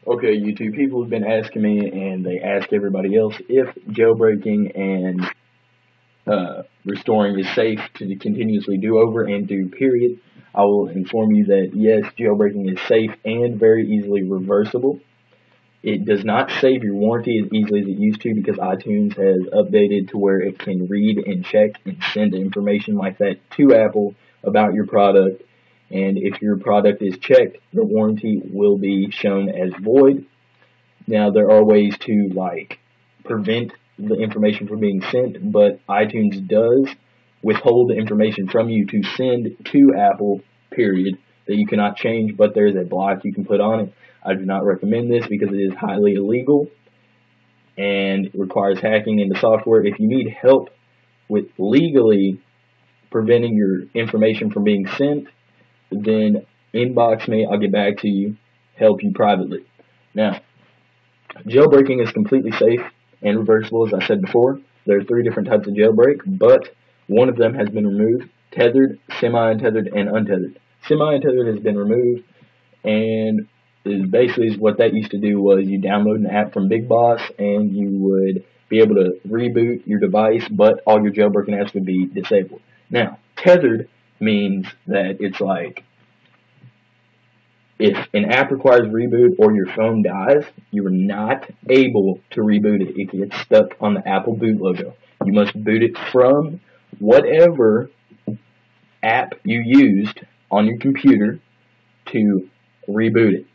Okay, YouTube people have been asking me, and they ask everybody else if jailbreaking and restoring is safe to continuously do over and do. Period. I will inform you that yes, jailbreaking is safe and very easily reversible. It does not save your warranty as easily as it used to because iTunes has updated to where it can read and check and send information like that to Apple about your product. And if your product is checked, the warranty will be shown as void. Now, there are ways to prevent the information from being sent, but iTunes does withhold the information from you to send to Apple, period, that you cannot change, but there is a block you can put on it. I do not recommend this because it is highly illegal and requires hacking into software. If you need help with legally preventing your information from being sent, then inbox me. I'll get back to you, help you privately. Now, jailbreaking is completely safe and reversible, as I said before. There are three different types of jailbreak, but one of them has been removed: tethered, semi-untethered, and untethered. Semi-untethered has been removed, and basically what that used to do was you download an app from Big Boss, and you would be able to reboot your device, but all your jailbroken apps would be disabled. Now, tethered means that it's like if an app requires reboot or your phone dies, you are not able to reboot it. It gets stuck on the Apple boot logo. You must boot it from whatever app you used on your computer to reboot it.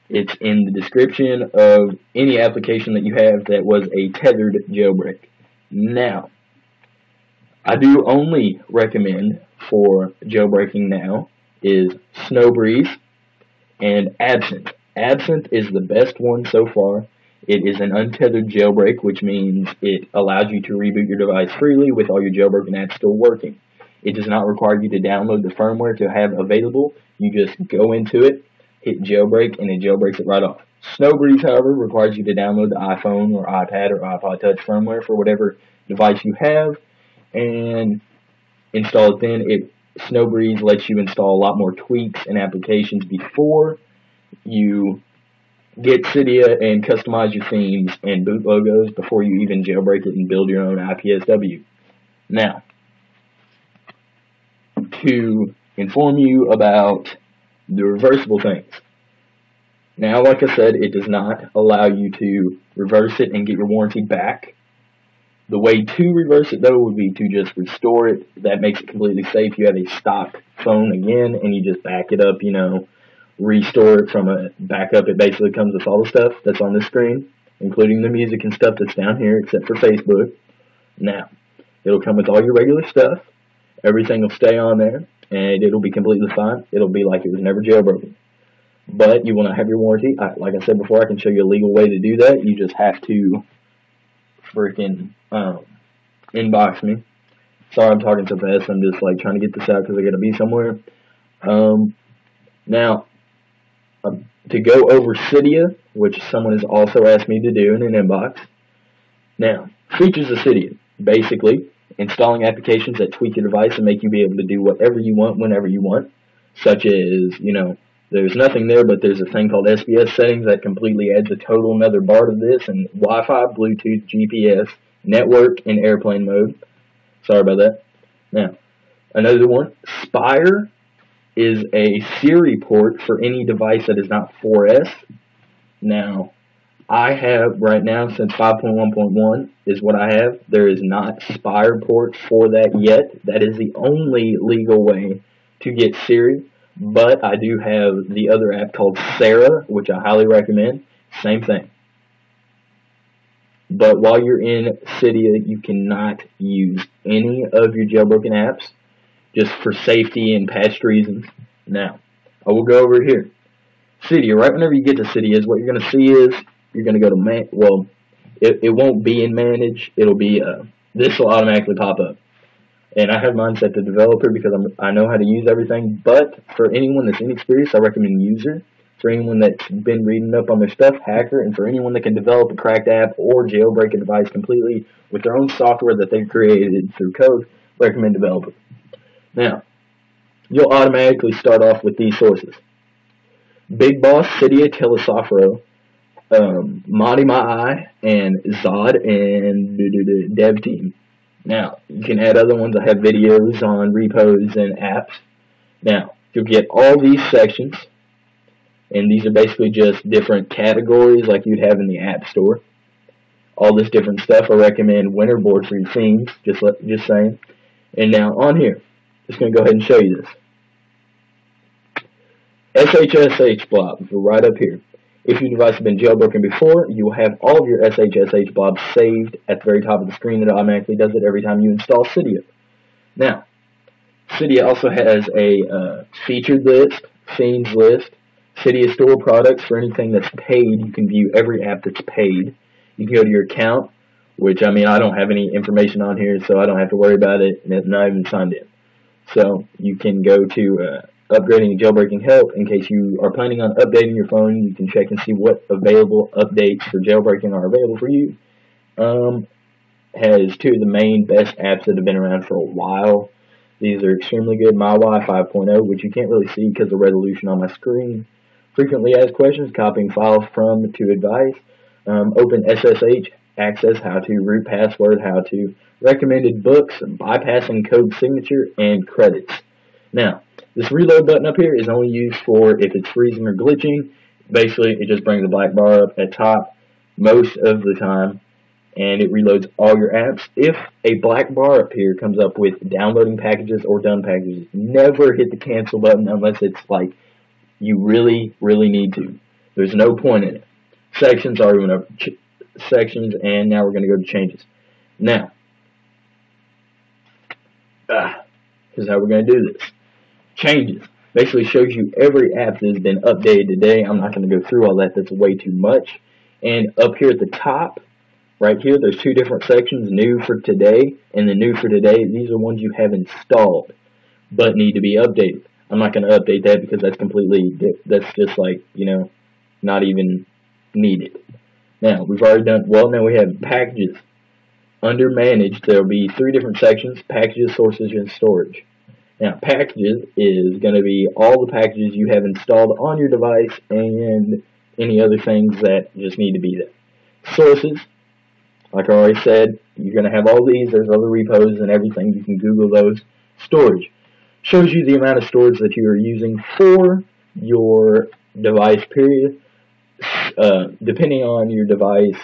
It's in the description of any application that you have that was a tethered jailbreak. Now, I do only recommend for jailbreaking now is Snowbreeze and Absinthe. Absinthe is the best one so far. It is an untethered jailbreak, which means it allows you to reboot your device freely with all your jailbroken apps still working. It does not require you to download the firmware to have available. You just go into it, hit jailbreak, and it jailbreaks it right off. Snowbreeze, however, requires you to download the iPhone or iPad or iPod Touch firmware for whatever device you have and install it then. Snowbreeze lets you install a lot more tweaks and applications before you get Cydia and customize your themes and boot logos before you even jailbreak it and build your own IPSW. Now, to inform you about the reversible things. Now, like I said, it does not allow you to reverse it and get your warranty back. The way to reverse it, though, would be to just restore it. That makes it completely safe. You have a stock phone again, and you just back it up, restore it from a backup. It basically comes with all the stuff that's on this screen, including the music and stuff that's down here, except for Facebook. Now, it'll come with all your regular stuff. Everything will stay on there, and it'll be completely fine. It'll be like it was never jailbroken. But you will not have your warranty. Like I said before, I can show you a legal way to do that. You just have to freaking inbox me. Sorry I'm talking so fast. I'm just trying to get this out because I got to be somewhere. Now, to go over Cydia, which someone has also asked me to do in an inbox. Now, features of Cydia. Basically, installing applications that tweak your device and make you be able to do whatever you want whenever you want. Such as, there's nothing there, but there's a thing called SBS settings that completely adds a total another bar to this, and Wi-Fi, Bluetooth, GPS, network, and airplane mode. Sorry about that. Now, another one, Spire is a Siri port for any device that is not 4S. Now, I have right now, since 5.1.1 is what I have, there is not Spire port for that yet. That is the only legal way to get Siri. But I do have the other app called Sarah, which I highly recommend. Same thing. But while you're in Cydia, you cannot use any of your jailbroken apps just for safety and patched reasons. Now, I will go over here. Cydia, right whenever you get to Cydia, what you're going to see is you're going to go to it won't be in manage. It'll be this will automatically pop up. And I have mine set to developer because I know how to use everything. But for anyone that's inexperienced, I recommend user. For anyone that's been reading up on their stuff, hacker. And for anyone that can develop a cracked app or jailbreak a device completely with their own software that they've created through code, recommend developer. Now, you'll automatically start off with these sources: Big Boss, Cydia, Telesoftware, Madi My and Zod and Dev Team. Now, you can add other ones that have videos on repos and apps. Now, you'll get all these sections, and these are basically just different categories like you'd have in the App Store. All this different stuff. I recommend Winterboard for your themes, just saying. And now, on here, just going to go ahead and show you this. SHSH blobs are right up here. If your device has been jailbroken before, you will have all of your SHSH blobs saved at the very top of the screen. It automatically does it every time you install Cydia. Now, Cydia also has a featured list, scenes list, Cydia store products for anything that's paid. You can view every app that's paid. You can go to your account, which, I mean, I don't have any information on here, so I don't have to worry about it, and it's not even signed in. So you can go to upgrading and jailbreaking help. In case you are planning on updating your phone, you can check and see what available updates for jailbreaking are available for you. Has two of the main best apps that have been around for a while. These are extremely good. MyWi 5.0, which you can't really see because of the resolution on my screen. Frequently asked questions, copying files from to advice. Open SSH, access, how to, root password, how to, recommended books, bypassing code signature, and credits. Now, this reload button up here is only used for if it's freezing or glitching. Basically, it just brings a black bar up at top most of the time, and it reloads all your apps. If a black bar up here comes up with downloading packages or done packages, never hit the cancel button unless it's like you really, really need to. There's no point in it. Sections are sections, and now we're going to go to changes. Now, here's how we're going to do this. Changes basically shows you every app that has been updated today. I'm not going to go through all that. That's way too much. And up here at the top, right here, there's two different sections, new for today and the new for today. These are ones you have installed but need to be updated. I'm not going to update that because that's just like, not even needed. Now, we've already done, now we have packages. Under managed, there will be three different sections, packages, sources, and storage. Now, packages is going to be all the packages you have installed on your device and any other things that just need to be there. Sources, like I already said, you're going to have all these. There's other repos and everything. You can Google those. Storage shows you the amount of storage that you are using for your device, period. Depending on your device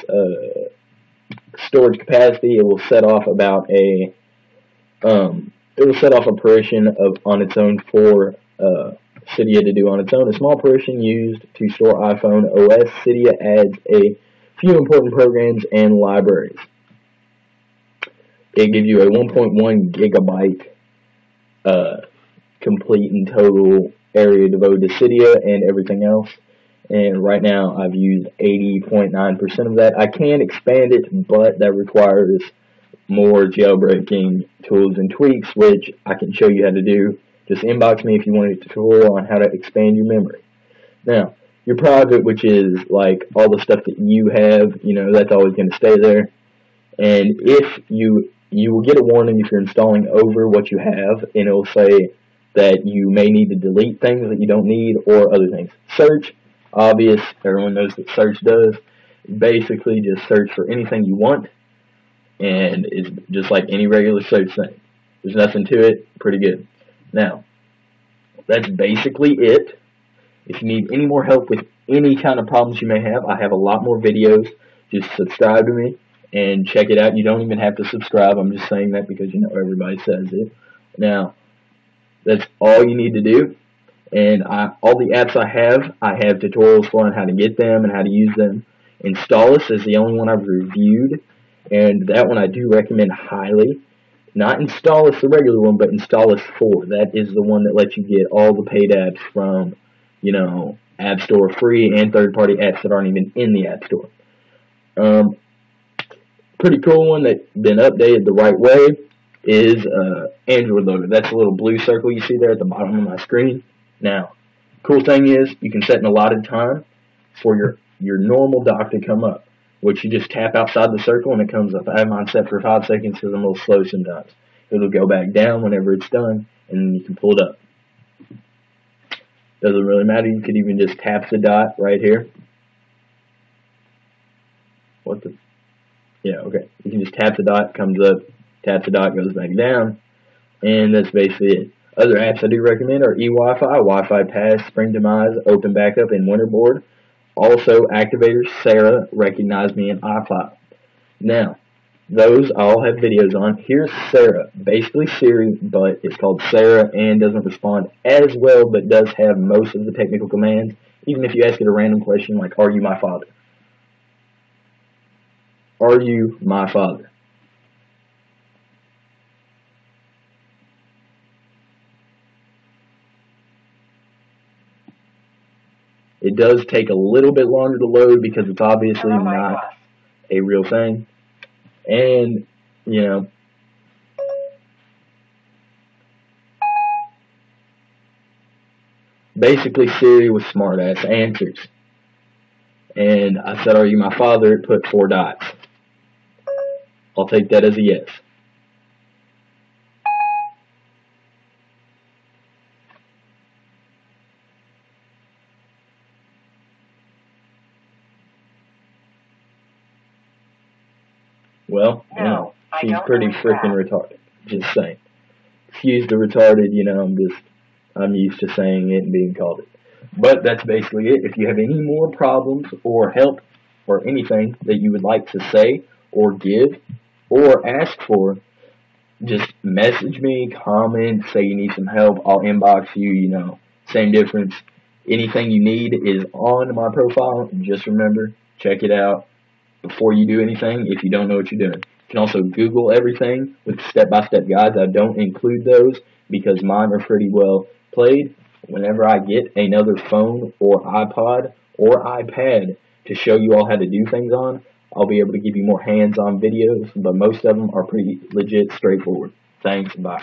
storage capacity, it will set off about a partition on its own for Cydia to do on its own. A small partition used to store iPhone OS. Cydia adds a few important programs and libraries. It gives you a 1.1 gigabyte complete and total area devoted to Cydia and everything else. And right now I've used 80.9% of that. I can expand it, but that requires more jailbreaking tools and tweaks, which I can show you how to do. Just inbox me if you want a tutorial on how to expand your memory. Now, your private, which is like all the stuff that you have, that's always going to stay there. And if you will get a warning if you're installing over what you have, and it'll say that you may need to delete things that you don't need or other things. Search, obvious, everyone knows what search does. Basically, just search for anything you want, and it's just like any regular search thing. There's nothing to it, pretty good. Now, that's basically it. If you need any more help with any kind of problems you may have, I have a lot more videos. Just subscribe to me and check it out. You don't even have to subscribe. I'm just saying that because everybody says it. Now, that's all you need to do. And all the apps I have tutorials for on how to get them and how to use them. Installus is the only one I've reviewed, and that one I do recommend highly. Not Installus, the regular one, but Installus 4. That is the one that lets you get all the paid apps from, App Store free and third-party apps that aren't even in the App Store. Pretty cool one that's been updated the right way is Android Loader. That's a little blue circle you see there at the bottom of my screen. Now, cool thing is you can set an allotted time for your normal dock to come up, which you just tap outside the circle and it comes up. I have mine set for 5 seconds because I'm a little slow sometimes. It'll go back down whenever it's done, and then you can pull it up. Doesn't really matter. You could even just tap the dot right here. what the, yeah, okay. You can just tap the dot, comes up, tap the dot, goes back down, and that's basically it. Other apps I do recommend are eWi-Fi, Wi-Fi Pass, Spring Demise, Open Backup, and Winterboard. Also, activators, Sarah, Recognize Me, and iCloud. Now, those all have videos on. Here's Sarah, basically Siri, but it's called Sarah and doesn't respond as well, but does have most of the technical commands. Even if you ask it a random question like, are you my father? Are you my father? It does take a little bit longer to load because it's obviously not a real thing. And, you know, basically Siri with smartass answers. And I said, are you my father? It put 4 dots. I'll take that as a yes. Well, you know, she's pretty freaking retarded. Just saying. Excuse the retarded, you know, I'm used to saying it and being called it. But that's basically it. If you have any more problems or help or anything that you would like to say or give or ask for, just message me, comment, say you need some help. I'll inbox you, you know, same difference. Anything you need is on my profile. Just remember, check it out before you do anything if you don't know what you're doing. You can also Google everything with step-by-step guides. I don't include those because mine are pretty well played. Whenever I get another phone or iPod or iPad to show you all how to do things on, I'll be able to give you more hands-on videos, but most of them are pretty legit straightforward. Thanks, bye.